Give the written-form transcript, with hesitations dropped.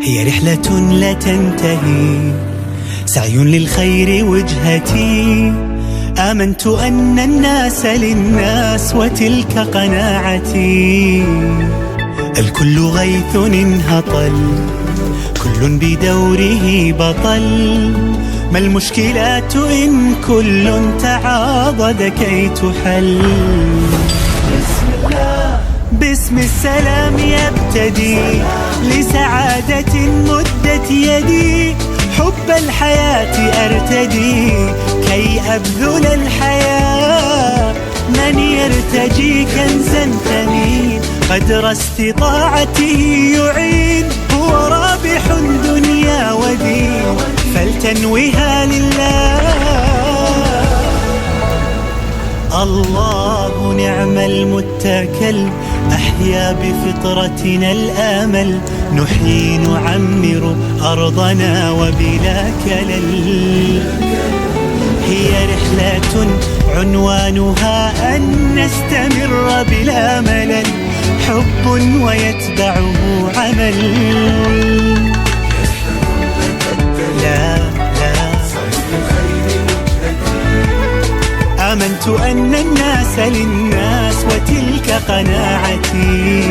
هي رحلة لا تنتهي، سعي للخير وجهتي. آمنت أن الناس للناس وتلك قناعتي. الكل غيث انهطل، كل بدوره بطل. ما المشكلات إن كل تعاضد كي تحل؟ باسم السلام يبتدي، لسعادة مدت يدي. حب الحياة أرتدي كي أبذل الحياة. من يرتجي كنزا ثمين قدر استطاعته يعين. هو رابح دنيا ودين فلتنوها لله. الله نعم المتكل، أحيا بفطرتنا الآمل. نحيي نعمر أرضنا وبلا كلل. هي رحلة عنوانها أن نستمر بلا ملل. حب ويتبعه عمل. آمنت أن الناس للناس وتلك قناعتي.